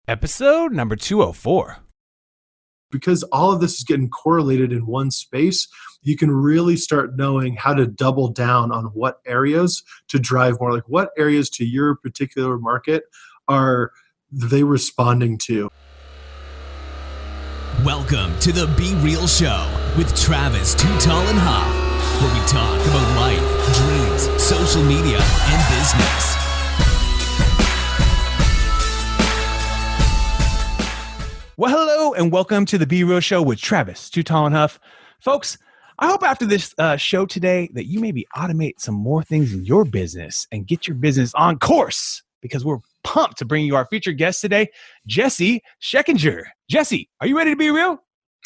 Episode number 204. Because all of this is getting correlated in one space, you can really start knowing how to double down on what areas to drive more. Like what areas to your particular market are they responding to? Welcome to the Be Real Show with Travis Too Tall and Huff, where we talk about life, dreams, social media, and business. Well, hello and welcome to the Be Real Show with Travis Too Tall and Huff. Folks, I hope after this show today that you maybe automate some more things in your business and get your business on course, because we're pumped to bring you our featured guest today, Gessie Schechinger. Gessie, are you ready to be real?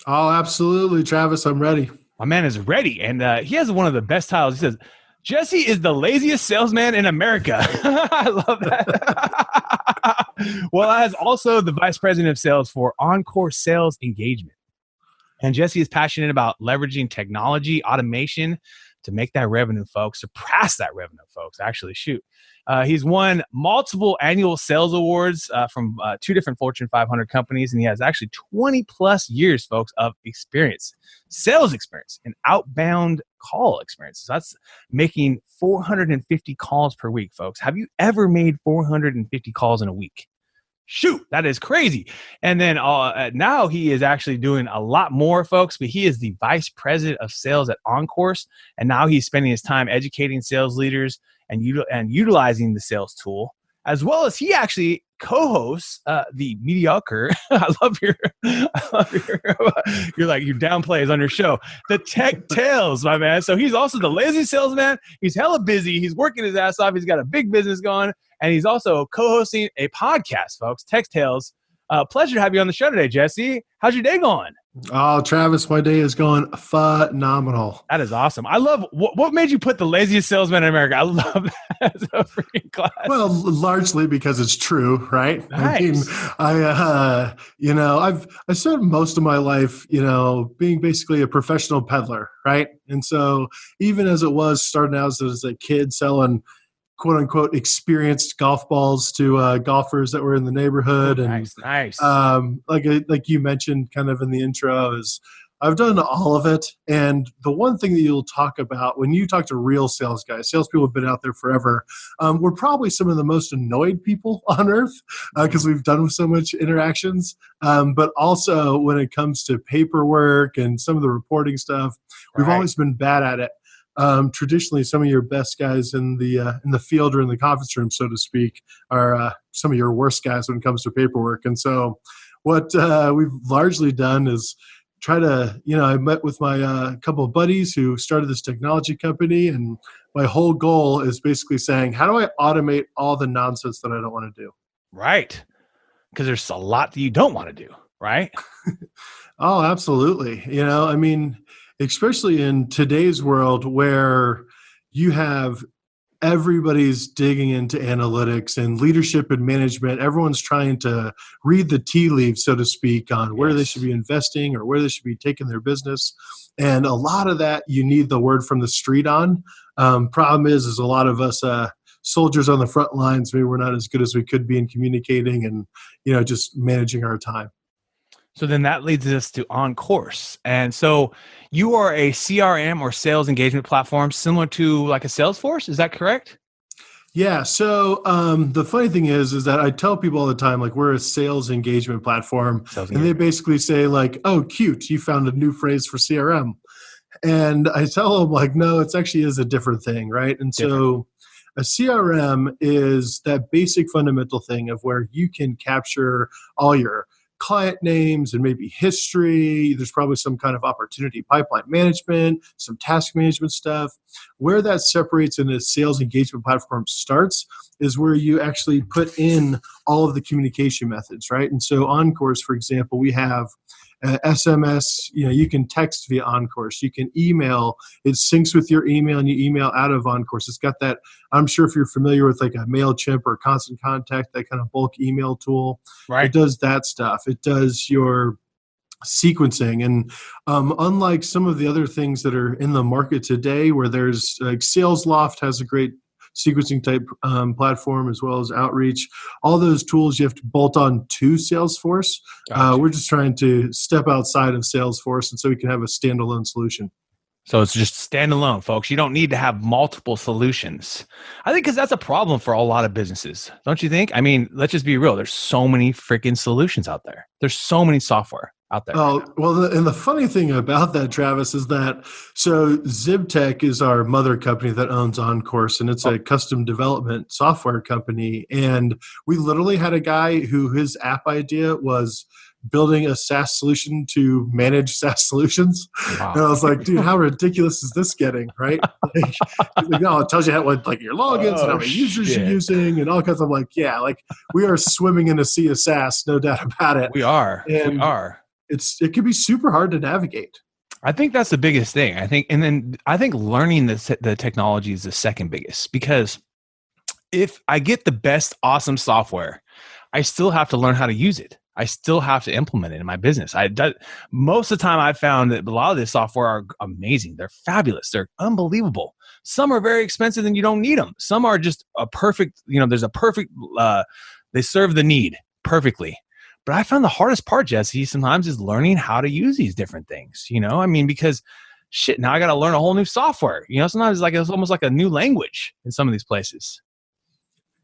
Oh, absolutely, Travis. I'm ready. My man is ready, and he has one of the best titles. He says, Gessie is the laziest salesman in America. I love that. Well, I is also the vice president of sales for OnCourse Sales Engagement. And Gessie is passionate about leveraging technology, automation to make that revenue, folks, surpass that revenue, folks. Actually, shoot. He's won multiple annual sales awards from two different Fortune 500 companies, and he has actually 20 plus years, folks, of experience, sales experience, and outbound call experience. So that's making 450 calls per week, folks. Have you ever made 450 calls in a week? Shoot, that is crazy. And then now he is actually doing a lot more, folks, but he is the vice president of sales at OnCourse, and now he's spending his time educating sales leaders and utilizing the sales tool, as well as he actually co-hosts the mediocre. I love your you're like your downplays on your show, the Tech Tales, my man. So he's also the lazy salesman. He's hella busy. He's working his ass off. He's got a big business going, and he's also co-hosting a podcast, folks. Tech Tales. Pleasure to have you on the show today, Gessie. How's your day going? Oh, Travis, my day is going phenomenal. That is awesome. I love what made you put the laziest salesman in America. I love that. It's a freaking class. Well, largely because it's true, right? Nice. I mean, I spent most of my life, being basically a professional peddler, right? And so even as it was starting out as a kid selling quote unquote experienced golf balls to golfers that were in the neighborhood. Nice. Like you mentioned kind of in the intro, is I've done all of it. And the one thing that you'll talk about when you talk to real sales guys, salespeople have been out there forever. We're probably some of the most annoyed people on earth because we've done so much interactions. But also when it comes to paperwork and some of the reporting stuff, we've always been bad at it. Traditionally, some of your best guys in the field or in the conference room, so to speak, are some of your worst guys when it comes to paperwork. And so what we've largely done is try to, I met with my couple of buddies who started this technology company, and my whole goal is basically saying, how do I automate all the nonsense that I don't want to do? Right. Because there's a lot that you don't want to do, right? Oh, absolutely. Especially in today's world where you have everybody's digging into analytics and leadership and management. Everyone's trying to read the tea leaves, so to speak, on where they should be investing or where they should be taking their business. And a lot of that you need the word from the street on. Problem is a lot of us soldiers on the front lines, maybe we're not as good as we could be in communicating and, just managing our time. So then that leads us to OnCourse. And so you are a CRM or sales engagement platform similar to like a Salesforce. Is that correct? Yeah. So the funny thing is that I tell people all the time, like, we're a sales engagement platform. And they basically say like, oh, cute, you found a new phrase for CRM. And I tell them like, no, it actually is a different thing, right? And so a CRM is that basic fundamental thing of where you can capture all your client names and maybe history. There's probably some kind of opportunity pipeline management, some task management stuff. Where that separates in a sales engagement platform starts is where you actually put in all of the communication methods, right? And so OnCourse, for example, we have SMS, you can text via OnCourse. You can email. It syncs with your email and you email out of OnCourse. It's got that, I'm sure if you're familiar with like a MailChimp or Constant Contact, that kind of bulk email tool. Right. It does that stuff. It does your sequencing. And unlike some of the other things that are in the market today where there's like SalesLoft has a great sequencing type platform, as well as outreach. All those tools you have to bolt on to Salesforce. Gotcha. We're just trying to step outside of Salesforce, and so we can have a standalone solution. So it's just standalone, folks. You don't need to have multiple solutions. I think because that's a problem for a lot of businesses. Don't you think? I mean, let's just be real. There's so many freaking solutions out there. There's so many software out there. Oh, well, and the funny thing about that, Travis, is that so ZibTech is our mother company that owns OnCourse, and it's a custom development software company. And we literally had a guy who his app idea was building a SaaS solution to manage SaaS solutions. Wow. And I was like, dude, how ridiculous is this getting, right? Like, no, it tells you how, like your logins and how many users you're using and all kinds of yeah, like we are swimming in a sea of SaaS, no doubt about it. We are. And we are. It can be super hard to navigate. I think that's the biggest thing. I think learning the technology is the second biggest, because if I get the best awesome software, I still have to learn how to use it. I still have to implement it in my business. Most of the time I've found that a lot of this software are amazing. They're fabulous. They're unbelievable. Some are very expensive and you don't need them. Some are just a perfect, there's a perfect, they serve the need perfectly. But I found the hardest part, Gessie, sometimes is learning how to use these different things, because shit, now I got to learn a whole new software. Sometimes it's almost like a new language in some of these places.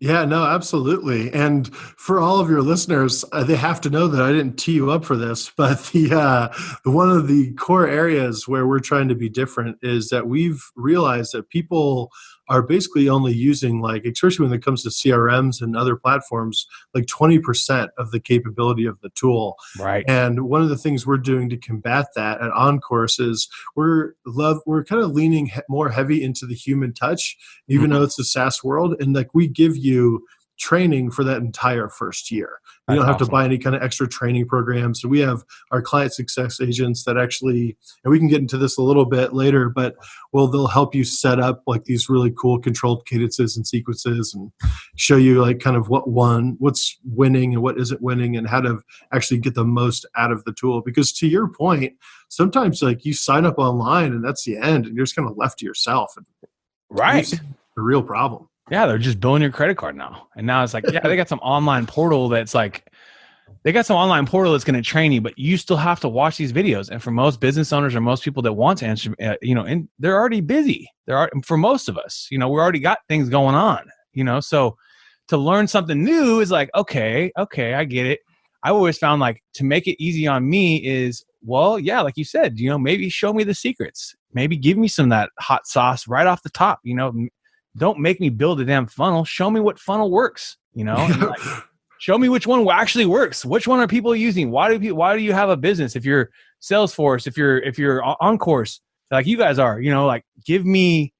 Yeah, no, absolutely. And for all of your listeners, they have to know that I didn't tee you up for this, but the one of the core areas where we're trying to be different is that we've realized that people are basically only using, especially when it comes to CRMs and other platforms, 20% of the capability of the tool. Right. And one of the things we're doing to combat that at OnCourse is we're kind of leaning more heavy into the human touch, even though it's a SaaS world. And we give you training for that entire first year. You don't have to buy any kind of extra training programs. So we have our client success agents that actually, and we can get into this a little bit later, but they'll help you set up these really cool controlled cadences and sequences and show you kind of what's winning and what isn't winning and how to actually get the most out of the tool. Because to your point, sometimes you sign up online and that's the end and you're just kind of left to yourself. Right. It's a real problem. Yeah, they're just billing your credit card now. And now it's they got some online portal that's going to train you, but you still have to watch these videos. And for most business owners or most people that want to answer, and they're already busy. For most of us, we already got things going on, so to learn something new is okay, I get it. I always found to make it easy on me is, like you said, maybe show me the secrets, maybe give me some of that hot sauce right off the top, Don't make me build a damn funnel. Show me what funnel works, and show me which one actually works. Which one are people using? Why do you have a business? If you're Salesforce, if you're OnCourse, like you guys are, give me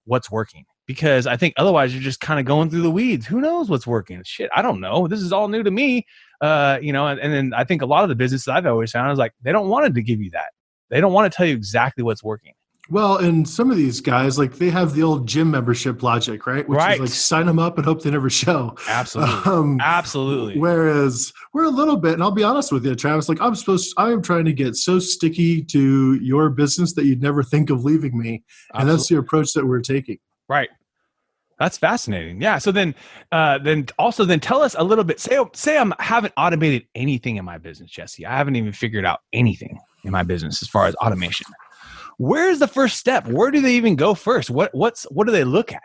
what's working, because I think otherwise you're just kind of going through the weeds. Who knows what's working? Shit, I don't know. This is all new to me. And then I think a lot of the businesses I've always found is they don't want to give you that. They don't want to tell you exactly what's working. Well, and some of these guys, they have the old gym membership logic, right? Which is sign them up and hope they never show. Absolutely. Absolutely. Whereas we're a little bit, and I'll be honest with you, Travis, I am trying to get so sticky to your business that you'd never think of leaving me. Absolutely. And that's the approach that we're taking. Right. That's fascinating. Yeah. So then tell us a little bit, say I haven't automated anything in my business, Gessie. I haven't even figured out anything in my business as far as automation. Where's the first step? Where do they even go first? What do they look at?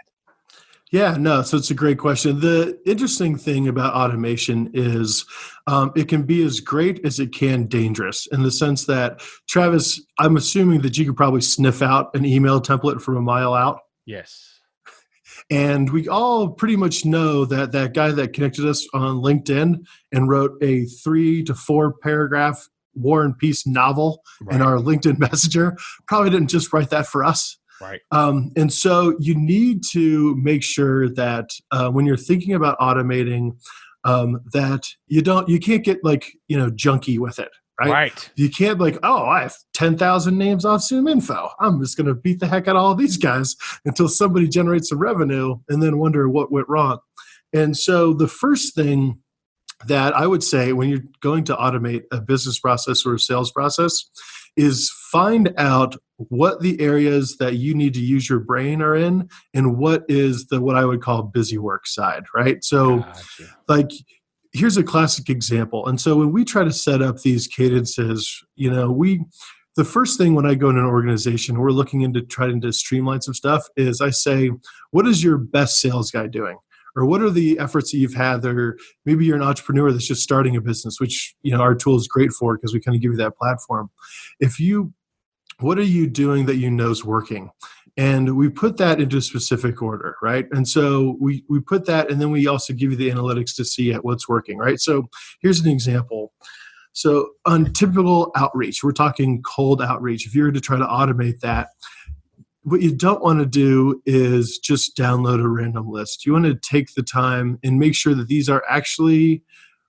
Yeah, no, so it's a great question. The interesting thing about automation is it can be as great as it can dangerous, in the sense that, Travis, I'm assuming that you could probably sniff out an email template from a mile out. Yes. And we all pretty much know that guy that connected us on LinkedIn and wrote a 3 to 4 paragraph War and Peace novel in our LinkedIn Messenger probably didn't just write that for us. Right. And so you need to make sure that when you're thinking about automating, that you can't get junky with it. Right. You can't I have 10,000 names off Zoom Info. I'm just going to beat the heck out of all these guys until somebody generates some revenue and then wonder what went wrong. And so the first thing that I would say when you're going to automate a business process or a sales process is find out what the areas that you need to use your brain are in and what is what I would call busy work side, right? So Gotcha. like, here's a classic example. And so when we try to set up these cadences, the first thing when I go in an organization, we're looking into trying to streamline some stuff, is I say, what is your best sales guy doing? Or what are the efforts that you've had that are, maybe you're an entrepreneur that's just starting a business, which, our tool is great for because we kind of give you that platform. What are you doing that you know is working? And we put that into a specific order, right? And so we put that, and then we also give you the analytics to see what's working, right? So here's an example. So on typical outreach, we're talking cold outreach. If you were to try to automate that, what you don't want to do is just download a random list. You want to take the time and make sure that these are actually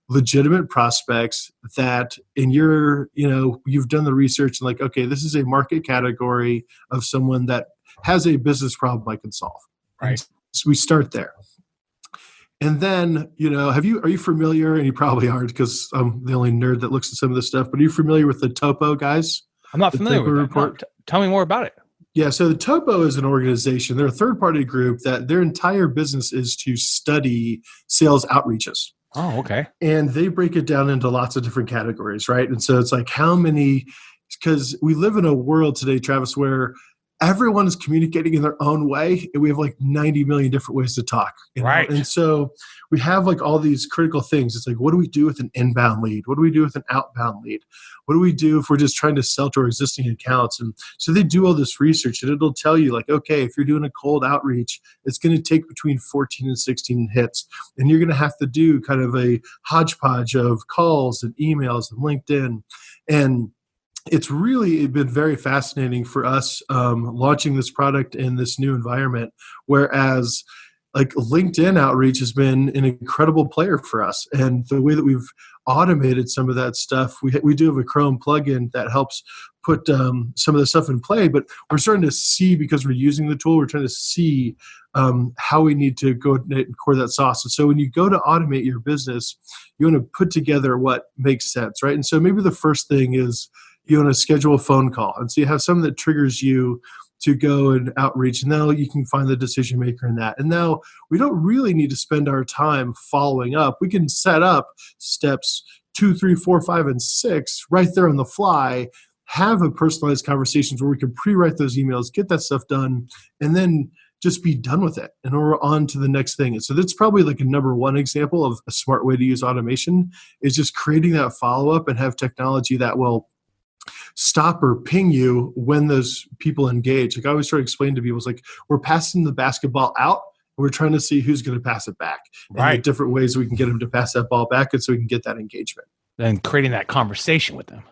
legitimate prospects that you've done the research and like, okay, this is a market category of someone that has a business problem I can solve. Right. So we start there. And then, are you familiar, and you probably aren't because I'm the only nerd that looks at some of this stuff, but are you familiar with the Topo guys? I'm not familiar with that. No, tell me more about it. Yeah, so the Topo is an organization. They're a third-party group that their entire business is to study sales outreaches. Oh, okay. And they break it down into lots of different categories, right? And so it's like because we live in a world today, Travis, where everyone is communicating in their own way, and we have like 90 million different ways to talk. Right. And so we have like all these critical things. It's like, what do we do with an inbound lead? What do we do with an outbound lead? What do we do if we're just trying to sell to our existing accounts? And so they do all this research, and it'll tell you like, okay, if you're doing a cold outreach, it's going to take between 14 and 16 hits. And you're going to have to do kind of a hodgepodge of calls and emails and LinkedIn. And it's really been very fascinating for us launching this product in this new environment, whereas like LinkedIn outreach has been an incredible player for us. And the way that we've automated some of that stuff, we do have a Chrome plugin that helps put some of the stuff in play, but we're starting to see, because we're using the tool, we're trying to see how we need to go and core that sauce. And so when you go to automate your business, you want to put together what makes sense, right? And so maybe the first thing is, you want to schedule a phone call. And so you have something that triggers you to go and outreach. And now you can find the decision maker in that. And now we don't really need to spend our time following up. We can set up steps 2, 3, 4, 5, and 6 right there on the fly, have a personalized conversations where we can pre-write those emails, get that stuff done, and then just be done with it. And we're on to the next thing. And so that's probably like a number one example of a smart way to use automation, is just creating that follow-up and have technology that will stop or ping you when those people engage. Like I always try to explain to people, it's like we're passing the basketball out, and we're trying to see who's going to pass it back. Right. And the different ways we can get them to pass that ball back, and so we can get that engagement. And creating that conversation with them.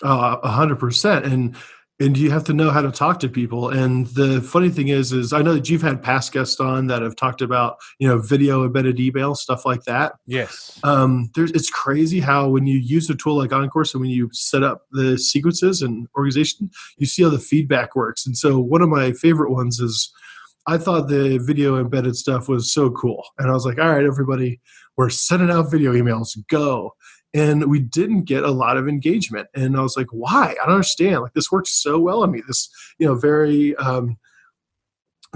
100%. And you have to know how to talk to people. And the funny thing is I know that you've had past guests on that have talked about, video embedded email, stuff like that. Yes. It's crazy how when you use a tool like OnCourse and when you set up the sequences and organization, you see how the feedback works. And so one of my favorite ones is, I thought the video embedded stuff was so cool. And I was like, all right, everybody, we're sending out video emails, go. And we didn't get a lot of engagement. And I was like, why? I don't understand. Like, this works so well on me. This, very,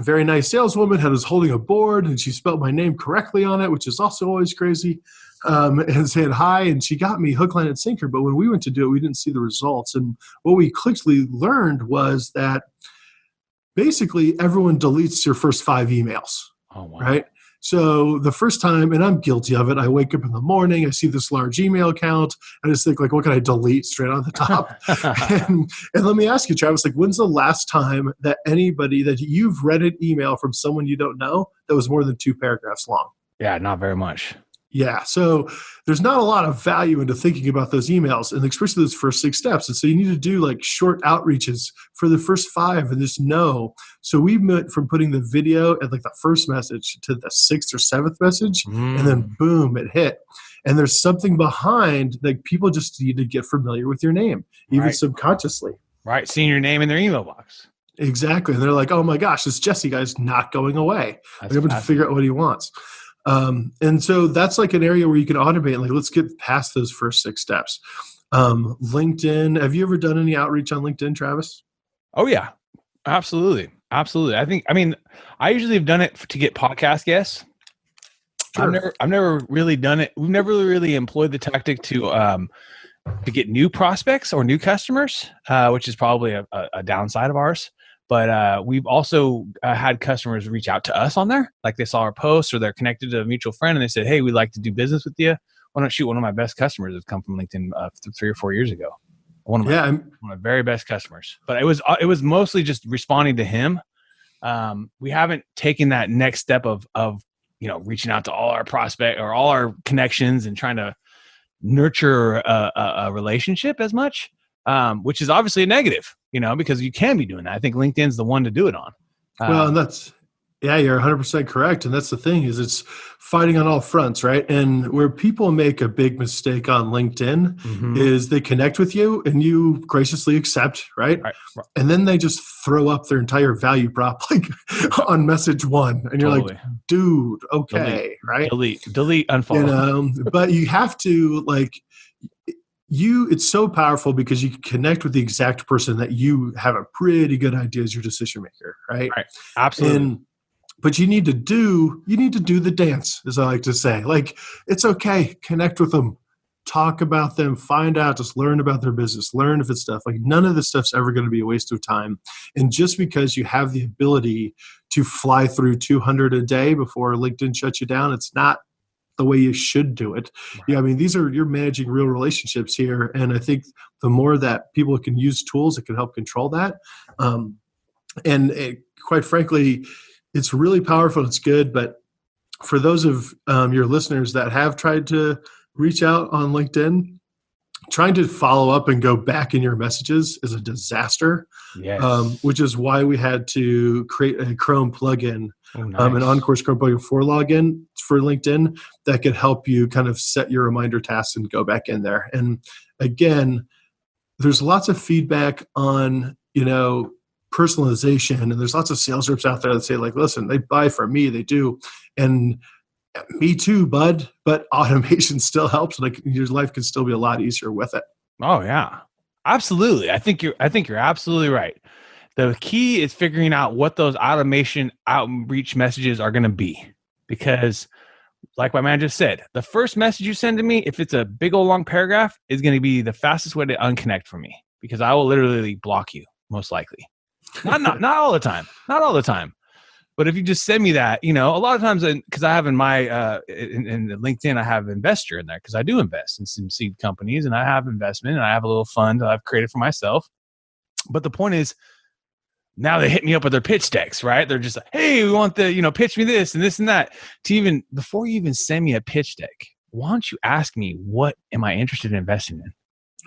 very nice saleswoman was holding a board, and she spelled my name correctly on it, which is also always crazy, and said hi. And she got me hook, line, and sinker. But when we went to do it, we didn't see the results. And what we quickly learned was that basically everyone deletes your first 5 emails. Oh, wow. Right? So the first time, and I'm guilty of it, I wake up in the morning, I see this large email count, I just think, like, what can I delete straight on the top? and let me ask you, Travis, like, when's the last time that anybody that you've read an email from someone you don't know that was more than 2 paragraphs long? Yeah, not very much. Yeah, so there's not a lot of value into thinking about those emails, and especially those first 6 steps. And so you need to do like short outreaches for the first 5 and just know. So we went from putting the video at like the first message to the 6th or 7th message, and then boom, it hit. And there's something behind, like, people just need to get familiar with your name, even subconsciously. Right, seeing your name in their email box. Exactly. And they're like, oh my gosh, this Gessie guy's not going away. I'm able to figure out what he wants. And so that's like an area where you can automate, like, let's get past those first 6 steps. LinkedIn. Have you ever done any outreach on LinkedIn, Travis? Oh yeah, absolutely. Absolutely. I usually have done it to get podcast guests. Sure. I've never really done it. We've never really employed the tactic to get new prospects or new customers, which is probably a downside of ours. But we've also had customers reach out to us on there. Like they saw our posts or they're connected to a mutual friend and they said, hey, we'd like to do business with you. Why don't shoot? One of my best customers has come from LinkedIn 3 or 4 years ago. One of my very best customers. But it was mostly just responding to him. We haven't taken that next step of reaching out to all our prospect or all our connections and trying to nurture a relationship as much, which is obviously a negative, because you can be doing that. I think LinkedIn's the one to do it on. Well, and you're 100% correct. And that's the thing is it's fighting on all fronts, right? And where people make a big mistake on LinkedIn is they connect with you and you graciously accept, right? And then they just throw up their entire value prop like on message one. And you're like, dude, okay, right? Delete, unfollow. But you have to it's so powerful because you can connect with the exact person that you have a pretty good idea as your decision maker, right? Right. Absolutely. But you need to do the dance, as I like to say. Like, it's okay. Connect with them. Talk about them. Find out. Just learn about their business. Learn if it's stuff. Like, none of this stuff's ever going to be a waste of time. And just because you have the ability to fly through 200 a day before LinkedIn shuts you down, it's not the way you should do it. Right. Yeah, I mean, you're managing real relationships here. And I think the more that people can use tools that can help control that, quite frankly, it's really powerful. It's good. But for those of your listeners that have tried to reach out on LinkedIn, trying to follow up and go back in your messages is a disaster. Yes. Which is why we had to create a Chrome plugin, an OnCourse Chrome plugin for login for LinkedIn that could help you kind of set your reminder tasks and go back in there. And again, there's lots of feedback on, personalization, and there's lots of sales reps out there that say like, listen, they buy from me, they do. And me too, bud, but automation still helps. Like, your life can still be a lot easier with it. Oh yeah, absolutely. I think you're absolutely right. The key is figuring out what those automation outreach messages are going to be, because like my man just said, the first message you send to me, if it's a big old long paragraph, is going to be the fastest way to unconnect from me, because I will literally block you most likely. Not all the time. Not all the time. But if you just send me that, a lot of times, because I have in my in LinkedIn, I have investor in there because I do invest in some seed companies, and I have investment, and I have a little fund that I've created for myself. But the point is, now they hit me up with their pitch decks, right? They're just like, hey, we want pitch me this and this and that. Before you even send me a pitch deck, why don't you ask me, what am I interested in investing in?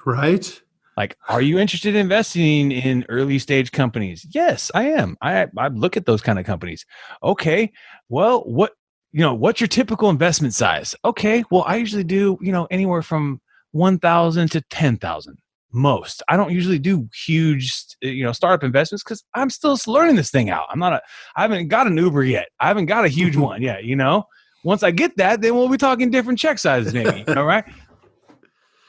Right. Like, are you interested in investing in early stage companies? Yes, I am. I look at those kind of companies. Okay. Well, what's your typical investment size? Okay. Well, I usually do, anywhere from 1,000 to 10,000 most. I don't usually do huge, startup investments because I'm still learning this thing out. I haven't got an Uber yet. I haven't got a huge one yet, Once I get that, then we'll be talking different check sizes maybe, right?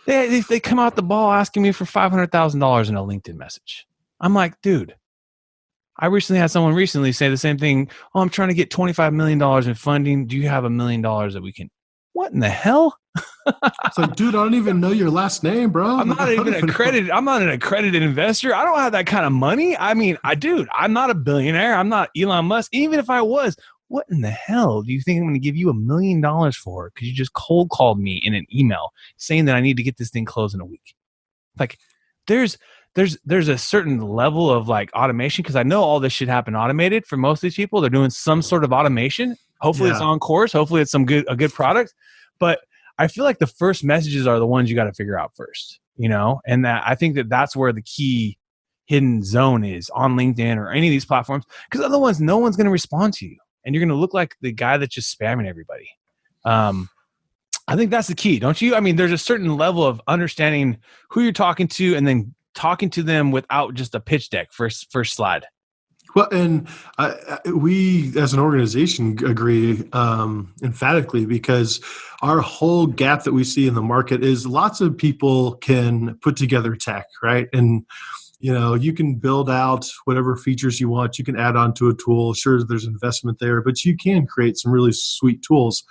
They come out the ball asking me for $500,000 in a LinkedIn message. I'm like, dude, I recently had someone say the same thing. Oh, I'm trying to get $25 million in funding. Do you have $1 million that we can? What in the hell? It's like, dude, I don't even know your last name, bro. I'm not an accredited investor. I don't have that kind of money. I mean, I'm not a billionaire. I'm not Elon Musk. Even if I was, what in the hell do you think I'm going to give you $1 million for? Because you just cold called me in an email saying that I need to get this thing closed in a week. Like, there's a certain level of like automation, because I know all this should happen automated for most of these people. They're doing some sort of automation. Hopefully it's on course. Hopefully it's a good product. But I feel like the first messages are the ones you got to figure out first, and that I think that's where the key hidden zone is on LinkedIn or any of these platforms, because otherwise no one's going to respond to you. And you're going to look like the guy that's just spamming everybody. I think that's the key, don't you? I mean, there's a certain level of understanding who you're talking to and then talking to them without just a pitch deck first slide. Well, and we as an organization agree emphatically, because our whole gap that we see in the market is lots of people can put together tech, right? And you can build out whatever features you want. You can add on to a tool. Sure, there's investment there, but you can create some really sweet tools.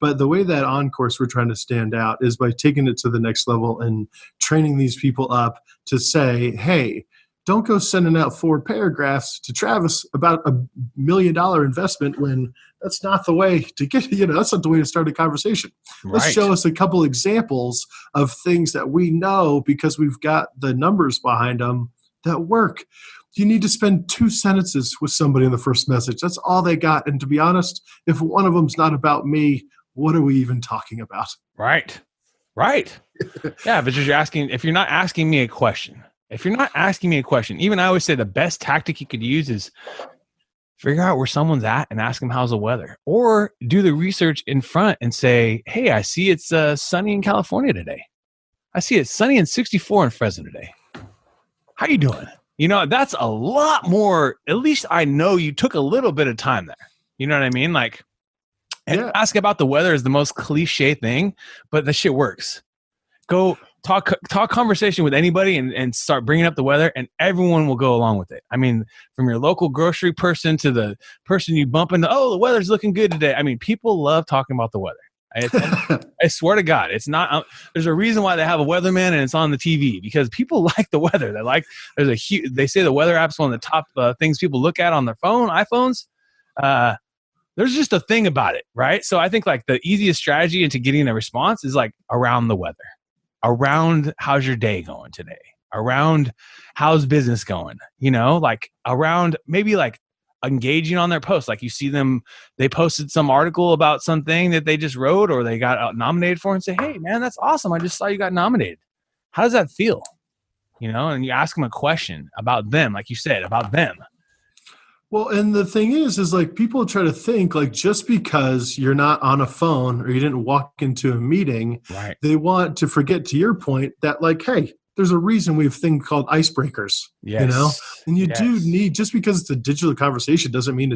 But the way that OnCourse we're trying to stand out is by taking it to the next level and training these people up to say, hey, don't go sending out 4 paragraphs to Travis about $1 million investment when that's not the way to get, that's not the way to start a conversation. Right. Let's show us a couple examples of things that we know because we've got the numbers behind them that work. You need to spend 2 sentences with somebody in the first message. That's all they got. And to be honest, if one of them's not about me, what are we even talking about? Right. Yeah, but if you're not asking me a question, even I always say the best tactic you could use is figure out where someone's at and ask them how's the weather, or do the research in front and say, hey, I see it's sunny in California today. I see it's sunny and 64 in Fresno today. How you doing? That's a lot more. At least I know you took a little bit of time there. You know what I mean? And ask about the weather is the most cliche thing, but the shit works. Go talk conversation with anybody and start bringing up the weather, and everyone will go along with it. I mean, from your local grocery person to the person you bump into, the weather's looking good today. I mean, people love talking about the weather. I swear to God, it's not. There's a reason why they have a weatherman and it's on the TV, because people like the weather. They say the weather app's one of the top things people look at on their iPhones. There's just a thing about it, right? So I think the easiest strategy into getting a response is around the weather, around how's your day going today, around how's business going, around maybe engaging on their posts. You see them, they posted some article about something that they just wrote or they got nominated for, and say, hey man, that's awesome. I just saw you got nominated. How does that feel? And you ask them a question about them, like you said, about them. Well, and the thing is people try to think just because you're not on a phone or you didn't walk into a meeting, right, they want to forget, to your point, that hey, there's a reason we have a thing called icebreakers, and you do need, just because it's a digital conversation doesn't mean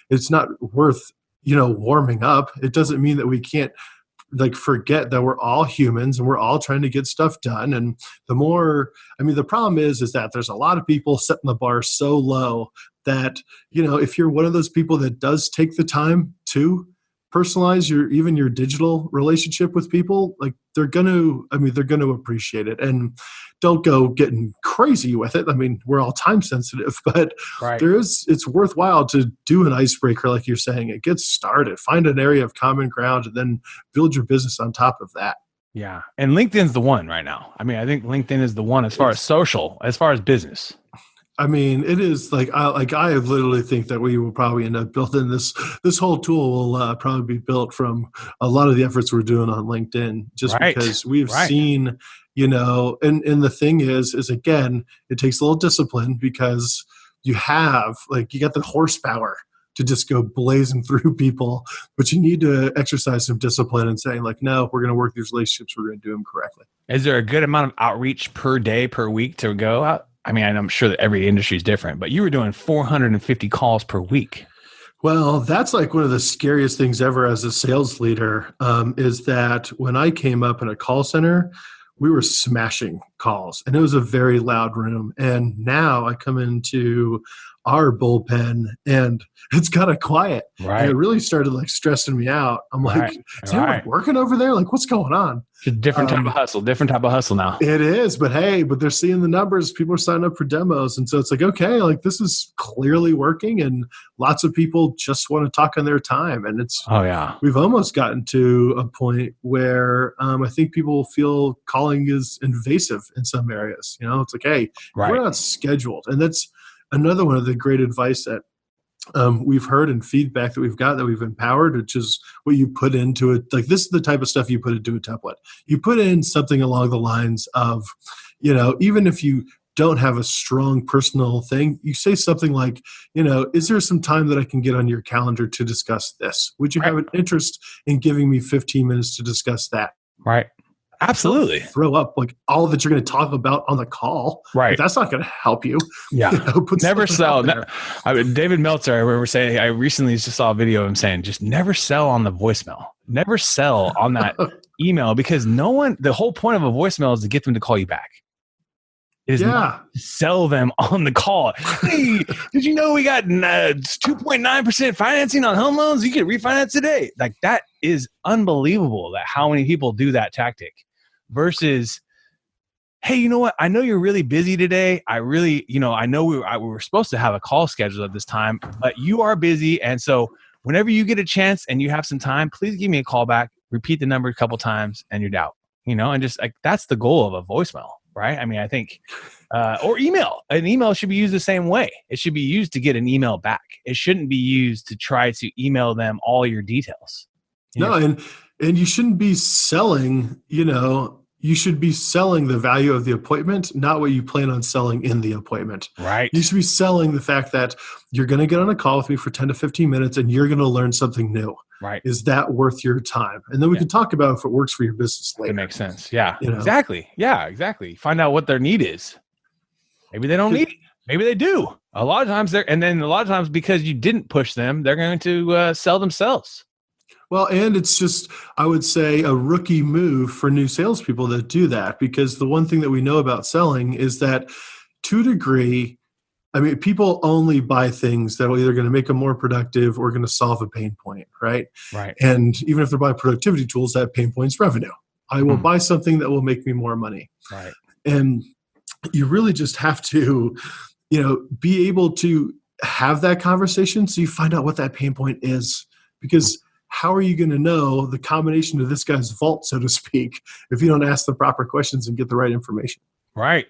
it's not worth, warming up. It doesn't mean that we can't forget that we're all humans and we're all trying to get stuff done. And the problem is that there's a lot of people setting the bar so low that, if you're one of those people that does take the time to personalize your digital relationship with people, they're going to appreciate it. And don't go getting crazy with it. We're all time sensitive, but right, it's worthwhile to do an icebreaker, like you're saying. It gets started, find an area of common ground, and then build your business on top of that. Yeah. And LinkedIn's the one right now. I think LinkedIn is the one as far as social, as far as business. It is I literally think that we will probably end up building this whole tool will probably be built from a lot of the efforts we're doing on LinkedIn, just because we've seen, and the thing is again, it takes a little discipline, because you have you got the horsepower to just go blazing through people, but you need to exercise some discipline and saying no, we're going to work these relationships. We're going to do them correctly. Is there a good amount of outreach per day, per week to go out? I'm sure that every industry is different, but you were doing 450 calls per week. Well, that's one of the scariest things ever as a sales leader, is that when I came up in a call center, we were smashing calls, and it was a very loud room. And now I come into our bullpen and it's kind of quiet. Right. And it really started stressing me out. I'm is anyone working over there? What's going on? It's a different type of hustle now. It is, but they're seeing the numbers. People are signing up for demos. And so it's okay, this is clearly working, and lots of people just want to talk on their time. And we've almost gotten to a point where I think people feel calling is invasive in some areas. It's hey, we're not scheduled. And that's another one of the great advice that we've heard and feedback that we've got, that we've empowered, which is what you put into it. This is the type of stuff you put into a template. You put in something along the lines of, even if you don't have a strong personal thing, you say something like, is there some time that I can get on your calendar to discuss this? Would you have an interest in giving me 15 minutes to discuss that? Right. Absolutely. Don't throw up like all that you're going to talk about on the call. Right. Like, that's not going to help you. Yeah. Never sell. David Meltzer, I remember saying, I recently just saw a video of him saying, just never sell on the voicemail. Never sell on that email, because the whole point of a voicemail is to get them to call you back. It is not to sell them on the call. Hey, did you know we got 2.9% financing on home loans? You can refinance today. Like, that is unbelievable that how many people do that tactic versus, hey, you know what? I know you're really busy today. I know we were supposed to have a call scheduled at this time, but you are busy. And so whenever you get a chance and you have some time, please give me a call back, repeat the number a couple times, and you're out, and just like, that's the goal of a voicemail, right? I mean, I think, or email. An email should be used the same way. It should be used to get an email back. It shouldn't be used to try to email them all your details. And you shouldn't be selling, you should be selling the value of the appointment, not what you plan on selling in the appointment. Right. You should be selling the fact that you're going to get on a call with me for 10 to 15 minutes and you're going to learn something new. Right. Is that worth your time? And then we can talk about if it works for your business later. It makes sense. Yeah, exactly. Yeah, exactly. Find out what their need is. Maybe they don't need it. Maybe they do. A lot of times because you didn't push them, they're going to sell themselves. Well, and it's just, I would say, a rookie move for new salespeople that do that, because the one thing that we know about selling is that, to a degree, people only buy things that are either going to make them more productive or going to solve a pain point, right? Right. And even if they're buying productivity tools, that pain point's revenue. I will buy something that will make me more money. Right. And you really just have to, be able to have that conversation so you find out what that pain point is, because how are you going to know the combination of this guy's vault, so to speak, if you don't ask the proper questions and get the right information? Right.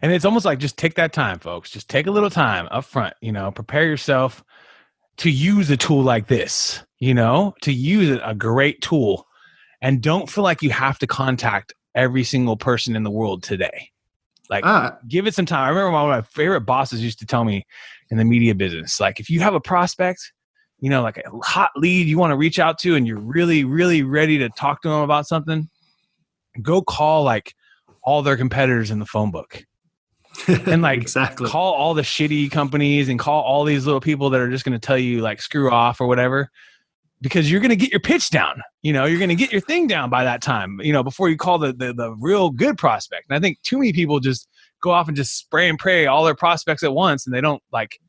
And it's almost like, just take that time, folks. Just take a little time up front, prepare yourself to use a tool like this, to use a great tool, and don't feel like you have to contact every single person in the world today. Like, give it some time. I remember one of my favorite bosses used to tell me in the media business, like, if you have a prospect, like a hot lead you want to reach out to, and you're really, really ready to talk to them about something, go call like all their competitors in the phone book. And like, exactly. Call all the shitty companies and call all these little people that are just going to tell you like screw off or whatever, because you're going to get your pitch down. You're going to get your thing down by that time, before you call the real good prospect. And I think too many people just go off and just spray and pray all their prospects at once, and they don't like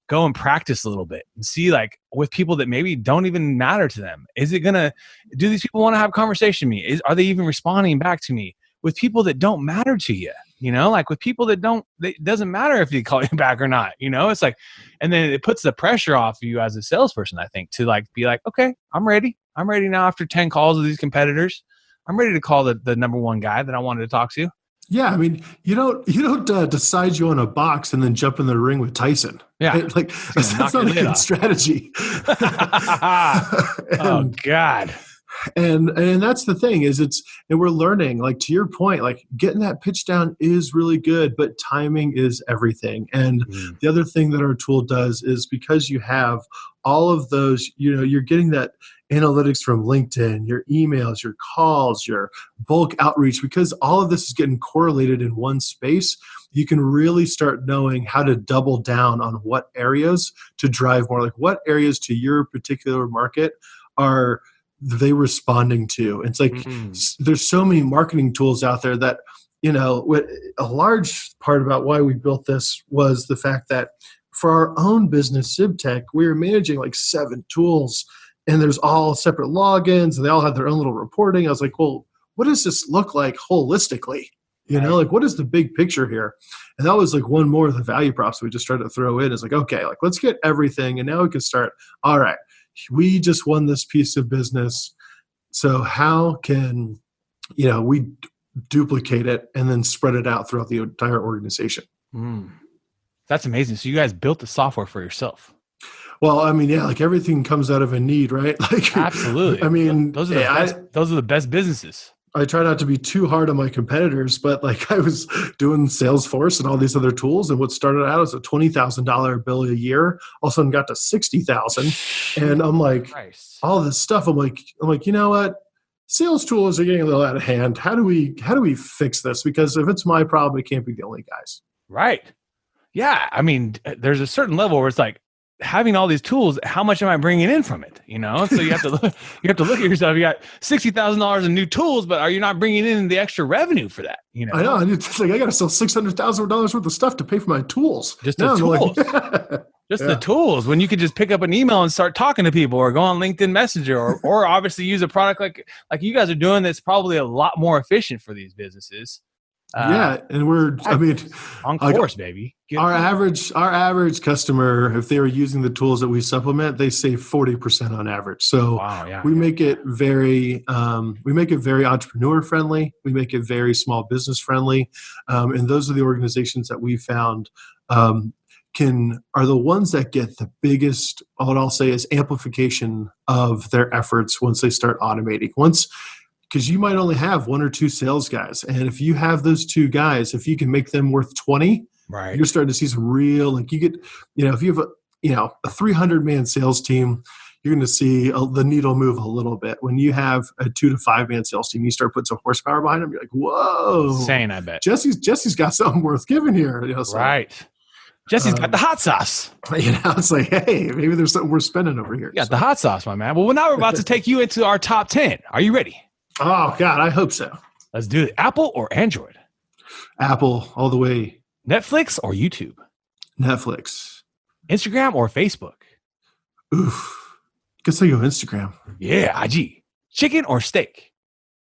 go and practice a little bit and see, like, with people that maybe don't even matter to them. Do these people want to have a conversation with me? Are they even responding back to me? With people that don't matter to you, like with people that it doesn't matter if they call you back or not, it's like, and then it puts the pressure off you as a salesperson, I think, to like, be like, okay, I'm ready now after 10 calls with these competitors. I'm ready to call the number one guy that I wanted to talk to. Yeah, you don't decide you on a box and then jump in the ring with Tyson. Yeah, right? Like that's not a good strategy. Oh God. And that's the thing is and we're learning, like, to your point, like, getting that pitch down is really good, but timing is everything. And the other thing that our tool does is, because you have all of those, you're getting that analytics from LinkedIn, your emails, your calls, your bulk outreach, because all of this is getting correlated in one space, you can really start knowing how to double down on what areas to drive more, like what areas to your particular market are they responding to. It's like, there's so many marketing tools out there that, a large part about why we built this was the fact that for our own business, SibTech, we were managing like 7 tools, and there's all separate logins, and they all have their own little reporting. I was like, well, what does this look like holistically? Like, what is the big picture here? And that was like one more of the value props we just tried to throw in. Is like, okay, like, let's get everything, and now we can start. All right, we just won this piece of business, so how can we duplicate it and then spread it out throughout the entire organization? That's amazing. So you guys built the software for yourself. Well, like, everything comes out of a need, right? Like, absolutely. Those are the best businesses. I try not to be too hard on my competitors, but like, I was doing Salesforce and all these other tools, and what started out as a $20,000 bill a year all of a sudden got to $60,000, and I'm like, all this stuff. I'm like, you know what? sales tools are getting a little out of hand. How do we fix this? Because if it's my problem, it can't be the only guys. Right. Yeah. I mean, there's a certain level where it's like, having all these tools, how much am I bringing in from it? So you have to look at yourself. You got $60,000 in new tools, but are you not bringing in the extra revenue for that? I know. It's like I got to sell $600,000 worth of stuff to pay for my tools. Just the tools. The tools. When you could just pick up an email and start talking to people, or go on LinkedIn Messenger, or obviously use a product like you guys are doing. That's probably a lot more efficient for these businesses. And OnCourse, baby. Our average customer, if they were using the tools that we supplement, they save 40% on average. So we make it very entrepreneur friendly. We make it very small business friendly. And those are the organizations that we found are the ones that get the biggest, what I'll say is amplification of their efforts once they start automating. Because you might only have one or two sales guys. And if you have those two guys, if you can make them worth 20, right, you're starting to see some real, like you get, if you have a 300-man sales team, you're going to see the needle move a little bit. When you have a 2 to 5-man sales team, you start putting some horsepower behind them. You're like, whoa. Insane, I bet. Jesse's got something worth giving here. Right. Jesse's got the hot sauce. It's like, hey, maybe there's something worth spending over here. You got the hot sauce, my man. Well, now we're about to take you into our top 10. Are you ready? Oh, God, I hope so. Let's do it. Apple or Android? Apple, all the way. Netflix or YouTube? Netflix. Instagram or Facebook? Oof. Guess I go Instagram. Yeah, IG. Chicken or steak?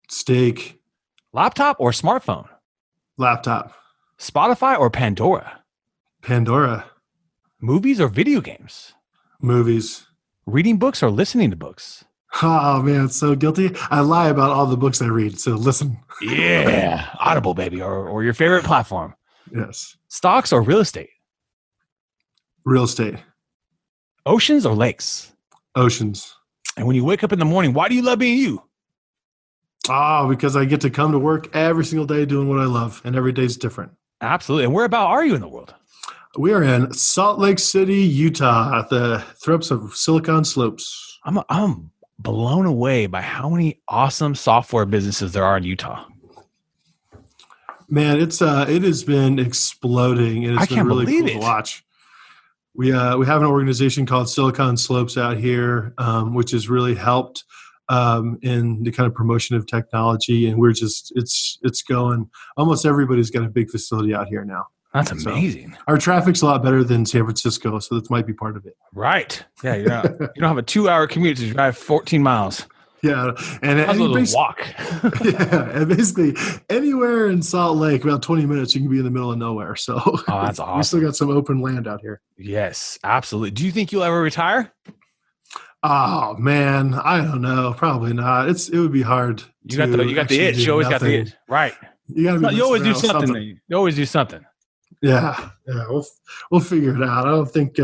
Steak. Laptop or smartphone? Laptop. Spotify or Pandora? Pandora. Movies or video games? Movies. Reading books or listening to books? Oh, man, so guilty. I lie about all the books I read, so listen. Yeah, Audible, baby, or your favorite platform. Yes. Stocks or real estate? Real estate. Oceans or lakes? Oceans. And when you wake up in the morning, why do you love being you? Oh, because I get to come to work every single day doing what I love, and every day's different. Absolutely. And where about are you in the world? We are in Salt Lake City, Utah, at the throats of Silicon Slopes. I'm blown away by how many awesome software businesses there are in Utah. Man, it has been exploding, and it's been really cool to watch. We have an organization called Silicon Slopes out here, which has really helped in the kind of promotion of technology, and we're just it's going. Almost everybody's got a big facility out here now. That's amazing. So our traffic's a lot better than San Francisco, so that might be part of it. Right. Yeah, you don't have a 2-hour commute to drive 14 miles. Yeah, and a little walk. Yeah, and basically anywhere in Salt Lake, about 20 minutes, you can be in the middle of nowhere. So that's awesome. We still got some open land out here. Yes, absolutely. Do you think you'll ever retire? Oh man, I don't know. Probably not. It would be hard. You got the itch. You always got the itch. Right. You always do something. You always do something. Yeah. We'll figure it out. I don't think,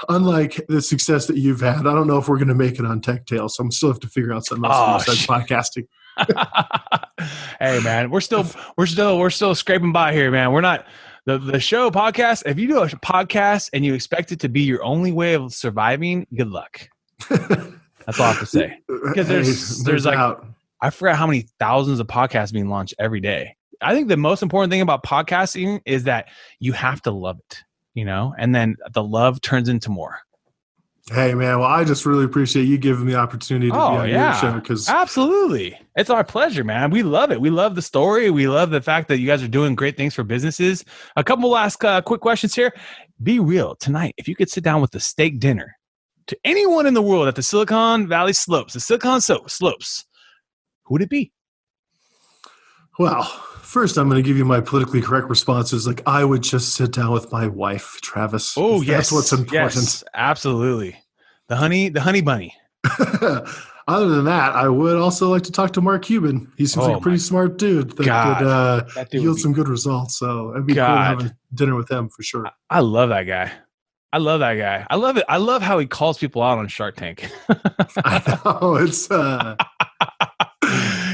unlike the success that you've had, I don't know if we're going to make it on Tech Tales. So I'm still have to figure out something else besides podcasting. Hey man, we're still scraping by here, man. We're not the show podcast. If you do a podcast and you expect it to be your only way of surviving, good luck. That's all I have to say. Because there's like, I forgot how many thousands of podcasts being launched every day. I think the most important thing about podcasting is that you have to love it, and then the love turns into more. Hey, man. Well, I just really appreciate you giving me the opportunity to be on your show. Absolutely. It's our pleasure, man. We love it. We love the story. We love the fact that you guys are doing great things for businesses. A couple last quick questions here. Be real. Tonight, if you could sit down with a steak dinner to anyone in the world at the Silicon Valley Slopes, who would it be? Well, first, I'm going to give you my politically correct responses. Like, I would just sit down with my wife, Travis. Oh, yes. That's what's important. Yes, absolutely. The honey bunny. Other than that, I would also like to talk to Mark Cuban. He seems like a pretty smart dude that could yield some good results. So it'd be cool to have a dinner with him for sure. I love that guy. I love it. I love how he calls people out on Shark Tank. I know. It's...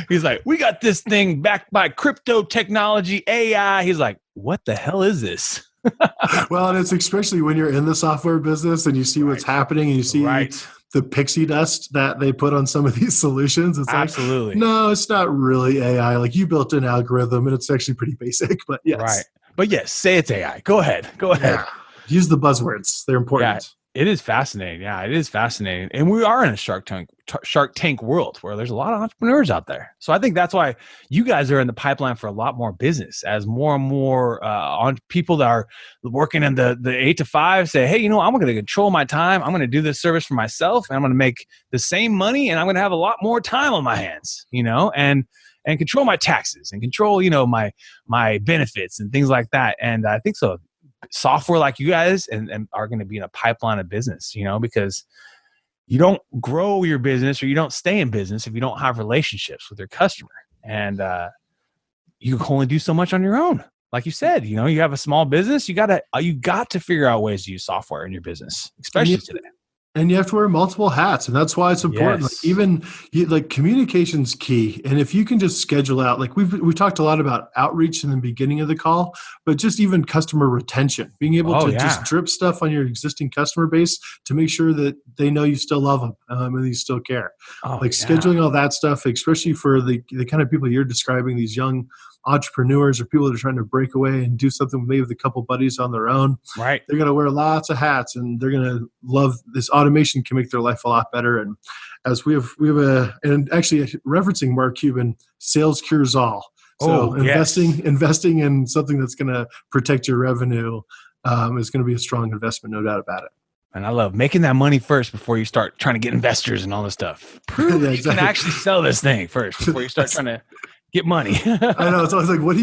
He's like, we got this thing backed by crypto technology, AI. He's like, what the hell is this? Well, and it's especially when you're in the software business and you see what's happening and you see the pixie dust that they put on some of these solutions. It's absolutely. Like, no, it's not really AI. Like you built an algorithm and it's actually pretty basic, but yes. Right. But yes, say it's AI. Go ahead. Yeah. Use the buzzwords. They're important. It is fascinating. Yeah, it is fascinating. And we are in a Shark Tank world where there's a lot of entrepreneurs out there. So I think that's why you guys are in the pipeline for a lot more business as more and more on people that are working in the 8 to 5 say, hey, I'm going to control my time. I'm going to do this service for myself and I'm going to make the same money and I'm going to have a lot more time on my hands, and control my taxes and control, my benefits and things like that. And I think so. Software like you guys and are going to be in a pipeline of business, because you don't grow your business or you don't stay in business if you don't have relationships with your customer. And you can only do so much on your own. Like you said, you have a small business, you got to figure out ways to use software in your business, especially today. And you have to wear multiple hats, and that's why it's important. Yes. Like communication's key. And if you can just schedule out, like we talked a lot about outreach in the beginning of the call, but just even customer retention, being able to just drip stuff on your existing customer base to make sure that they know you still love them and you still care. Scheduling all that stuff, especially for the kind of people you're describing, these young entrepreneurs or people that are trying to break away and do something maybe with a couple buddies on their own. Right. They're going to wear lots of hats and they're going to love this. Automation can make their life a lot better. And as we have and actually referencing Mark Cuban, sales cures all. So investing in something that's going to protect your revenue is going to be a strong investment, no doubt about it. And I love making that money first before you start trying to get investors and all this stuff. Prove you can actually sell this thing first before you start trying to get money. I know. It's always like, what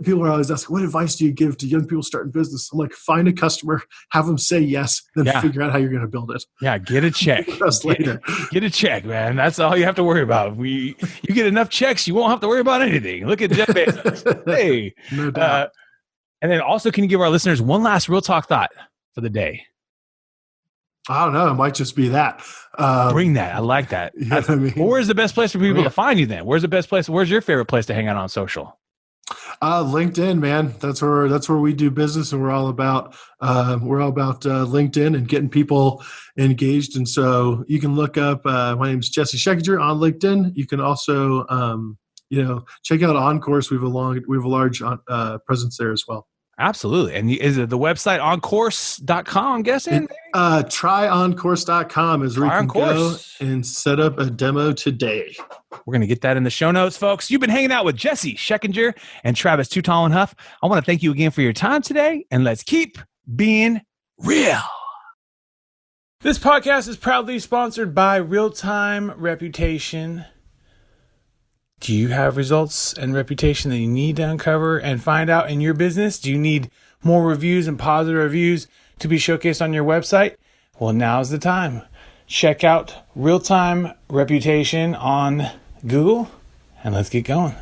people are always asking, what advice do you give to young people starting business? I'm like, find a customer, have them say yes, then figure out how you're going to build it. Yeah. Get a check. Get a check, man. That's all you have to worry about. You get enough checks, you won't have to worry about anything. Look at Jeff Bezos. Hey. No doubt. And then also, can you give our listeners one last real talk thought for the day? I don't know. It might just be that. Bring that. I like that. Where's the best place for people to find you then? Where's the best place? Where's your favorite place to hang out on social? LinkedIn, man. That's where we do business, and we're all about LinkedIn and getting people engaged. And so you can look up. My name's Gessie Schechinger on LinkedIn. You can also check out OnCourse. We have a large presence there as well. Absolutely. And is it the website OnCourse.com, I'm guessing? TryOnCourse.com is where you can go and set up a demo today. We're going to get that in the show notes, folks. You've been hanging out with Gessie Schechinger and Travis Too Tall and Huff. I want to thank you again for your time today, and let's keep being real. This podcast is proudly sponsored by Real-Time Reputation. Do you have results and reputation that you need to uncover and find out in your business? Do you need more reviews and positive reviews to be showcased on your website? Well, now's the time. Check out Real-Time Reputation on Google and let's get going.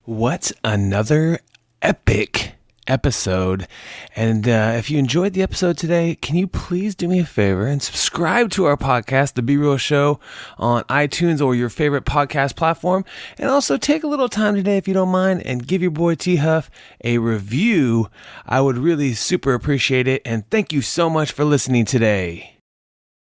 What another epic episode. And if you enjoyed the episode today, can you please do me a favor and subscribe to our podcast, The Be Real Show, on iTunes or your favorite podcast platform. And also take a little time today, if you don't mind, and give your boy T Huff a review. I would really super appreciate it. And thank you so much for listening today.